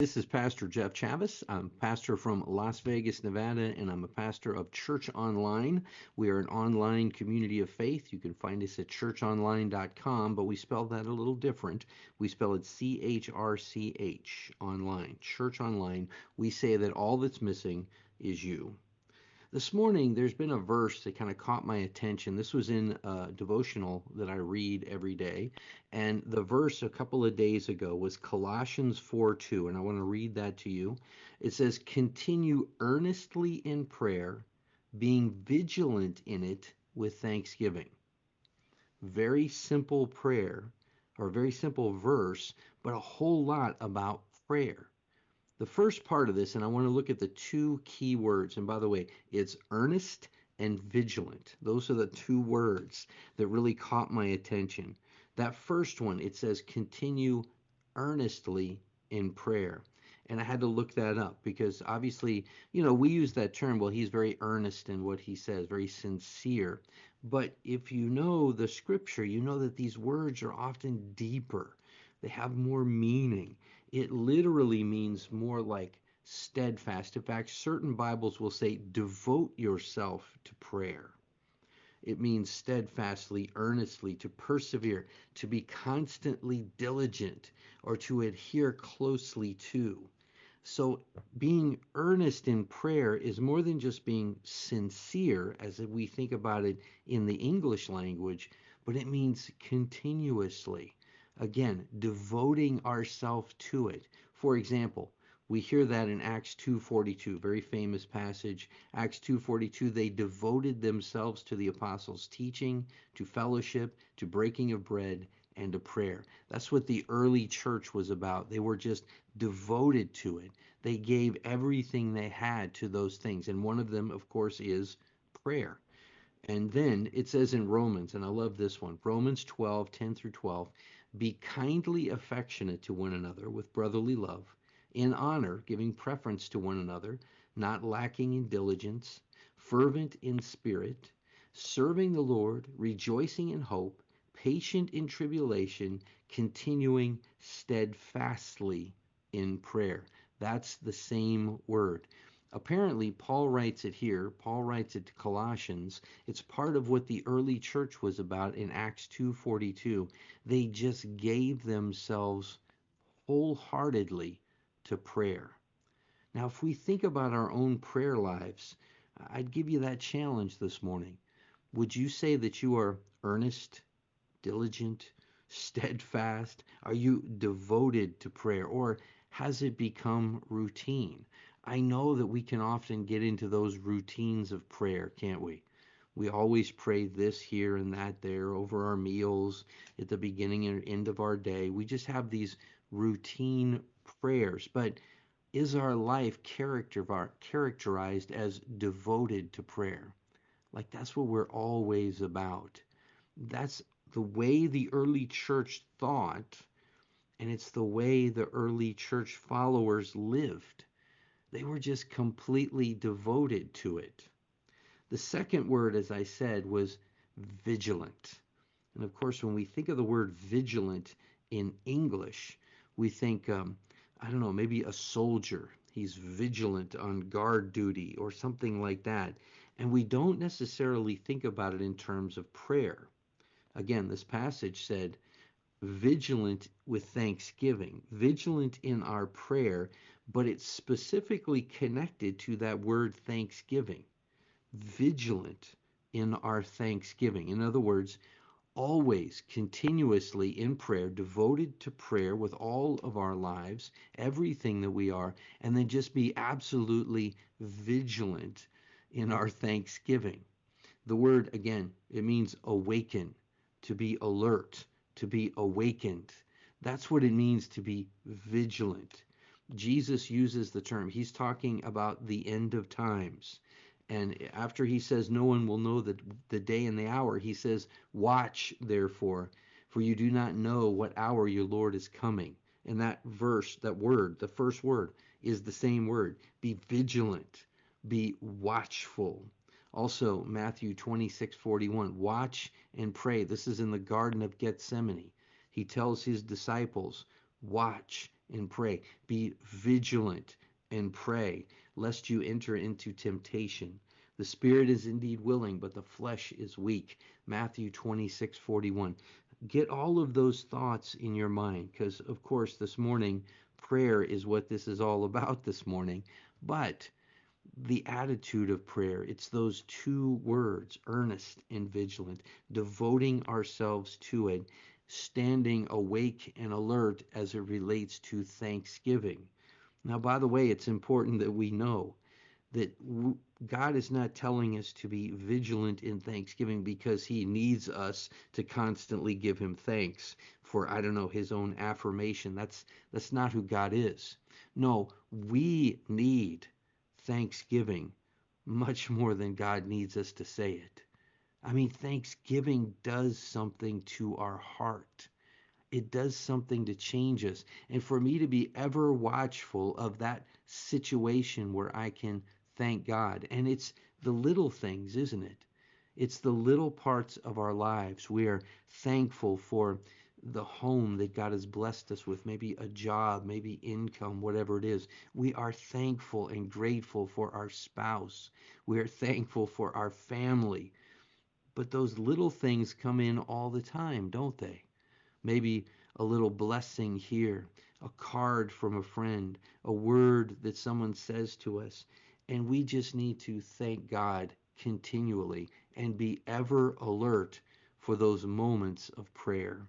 This is Pastor Jeff Chavis. I'm pastor from Las Vegas, Nevada, and I'm a pastor of Church Online. We are an online community of faith. You can find us at churchonline.com, but we spell that a little different. We spell it CHRCH online, Church Online. We say that all that's missing is you. This morning, there's been a verse that kind of caught my attention. This was in a devotional that I read every day. And the verse a couple of days ago was Colossians 4:2. And I want to read that to you. It says, "Continue earnestly in prayer, being vigilant in it with thanksgiving." Very simple prayer, or very simple verse, but a whole lot about prayer. The first part of this, and I want to look at the two key words. And by the way, it's earnest and vigilant. Those are the two words that really caught my attention. That first one, it says continue earnestly in prayer. And I had to look that up because obviously, we use that term, well, he's very earnest in what he says, very sincere. But if you know the scripture, you know that these words are often deeper. They have more meaning. It literally means more like steadfast. In fact, certain Bibles will say devote yourself to prayer. It means steadfastly, earnestly, to persevere, to be constantly diligent, or to adhere closely to. So being earnest in prayer is more than just being sincere, as we think about it in the English language, but it means continuously. Again, devoting ourselves to it. For example, we hear that in Acts 2:42, very famous passage. Acts 2:42, they devoted themselves to the apostles' teaching, to fellowship, to breaking of bread, and to prayer. That's what the early church was about. They were just devoted to it. They gave everything they had to those things. And one of them, of course, is prayer. And then it says in Romans, and I love this one, Romans 12:10 through 12, be kindly affectionate to one another with brotherly love, in honor, giving preference to one another, not lacking in diligence, fervent in spirit, serving the Lord, rejoicing in hope, patient in tribulation, continuing steadfastly in prayer. That's the same word. Apparently, Paul writes it here. Paul writes it to Colossians. It's part of what the early church was about in Acts 2:42. They just gave themselves wholeheartedly to prayer. Now, if we think about our own prayer lives, I'd give you that challenge this morning. Would you say that you are earnest, diligent, steadfast? Are you devoted to prayer, or has it become routine? I know that we can often get into those routines of prayer, can't we? We always pray this here and that there over our meals, at the beginning and end of our day. We just have these routine prayers. But is our life characterized as devoted to prayer? Like that's what we're always about. That's the way the early church thought, and it's the way the early church followers lived. They were just completely devoted to it. The second word, as I said, was vigilant. And of course, when we think of the word vigilant in English, we think, I don't know, maybe a soldier. He's vigilant on guard duty or something like that. And we don't necessarily think about it in terms of prayer. Again, this passage said, vigilant with thanksgiving, vigilant in our prayer, but it's specifically connected to that word thanksgiving. Vigilant in our thanksgiving. In other words, always continuously in prayer, devoted to prayer with all of our lives, everything that we are, and then just be absolutely vigilant in our thanksgiving. The word, again, it means awaken, to be alert, to be awakened. That's what it means to be vigilant. Jesus uses the term. He's talking about the end of times. And after he says no one will know the day and the hour, he says, watch therefore, for you do not know what hour your Lord is coming. And that verse, that word, the first word, is the same word. Be vigilant, be watchful. Also, Matthew 26:41, watch and pray. This is in the Garden of Gethsemane. He tells his disciples, watch and pray. Be vigilant and pray, lest you enter into temptation. The spirit is indeed willing, but the flesh is weak. Matthew 26:41. Get all of those thoughts in your mind, because, of course, this morning, prayer is what this is all about this morning. But the attitude of prayer, it's those two words, earnest and vigilant, devoting ourselves to it, standing awake and alert as it relates to thanksgiving. Now, by the way, it's important that we know that God is not telling us to be vigilant in thanksgiving because he needs us to constantly give him thanks for, I don't know, his own affirmation. That's not who God is. No, we need thanksgiving much more than God needs us to say it. I mean, thanksgiving does something to our heart. It does something to change us. And for me to be ever watchful of that situation where I can thank God. And it's the little things, isn't it? It's the little parts of our lives. We are thankful for the home that God has blessed us with, maybe a job, maybe income, whatever it is. We are thankful and grateful for our spouse. We are thankful for our family. But those little things come in all the time, don't they? Maybe a little blessing here, a card from a friend, a word that someone says to us. And we just need to thank God continually and be ever alert for those moments of prayer.